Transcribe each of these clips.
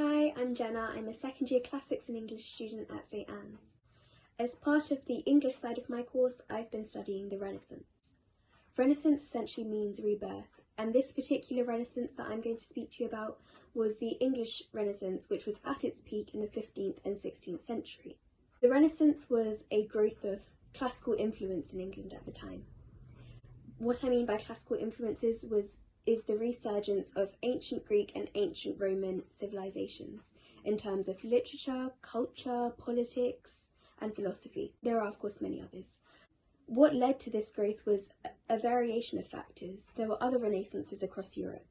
Hi, I'm Jenna. I'm a second year Classics and English student at St Anne's. As part of the English side of my course, I've been studying the Renaissance. Renaissance essentially means rebirth, and this particular Renaissance that I'm going to speak to you about was the English Renaissance, which was at its peak in the 15th and 16th century. The Renaissance was a growth of classical influence in England at the time. What I mean by classical influences is the resurgence of ancient Greek and ancient Roman civilizations in terms of literature, culture, politics, and philosophy. There are, of course, many others. What led to this growth was a variation of factors. There were other renaissances across Europe,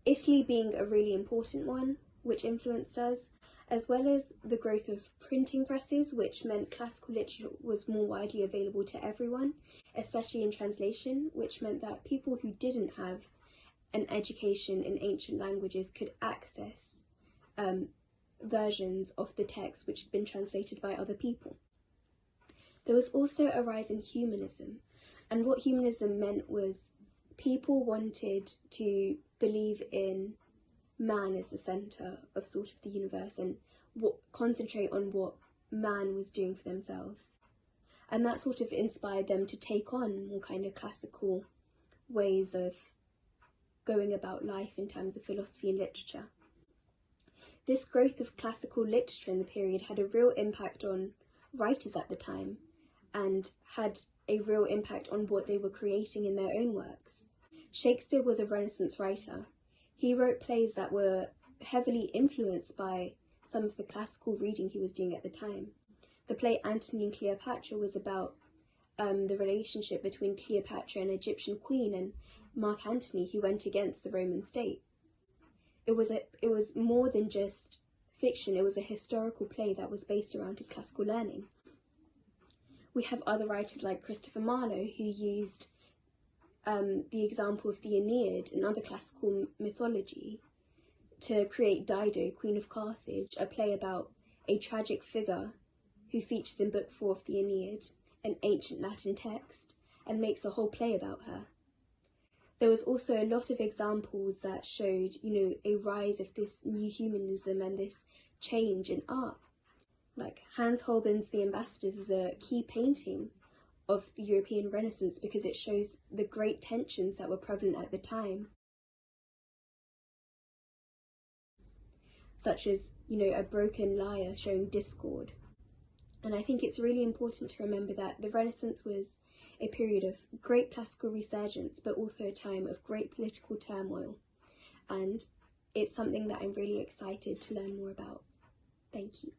Italy being a really important one, which influenced us, as well as the growth of printing presses, which meant classical literature was more widely available to everyone, especially in translation, which meant that people who didn't have an education in ancient languages could access versions of the text which had been translated by other people. There was also a rise in humanism, and what humanism meant was people wanted to believe in man as the centre of sort of the universe and concentrate on what man was doing for themselves. And that sort of inspired them to take on more kind of classical ways of going about life in terms of philosophy and literature. This growth of classical literature in the period had a real impact on writers at the time and had a real impact on what they were creating in their own works. Shakespeare was a Renaissance writer. He wrote plays that were heavily influenced by some of the classical reading he was doing at the time. The play Antony and Cleopatra was about the relationship between Cleopatra, an Egyptian queen, and Mark Antony, who went against the Roman state. It was more than just fiction, it was a historical play that was based around his classical learning. We have other writers like Christopher Marlowe, who used the example of the Aeneid and other classical mythology to create Dido, Queen of Carthage, a play about a tragic figure who features in Book 4 of the Aeneid, an ancient Latin text, and makes a whole play about her. There was also a lot of examples that showed, a rise of this new humanism and this change in art. Like Hans Holbein's The Ambassadors is a key painting of the European Renaissance because it shows the great tensions that were prevalent at the time, such as, a broken lyre showing discord. And I think it's really important to remember that the Renaissance was a period of great classical resurgence, but also a time of great political turmoil. And it's something that I'm really excited to learn more about. Thank you.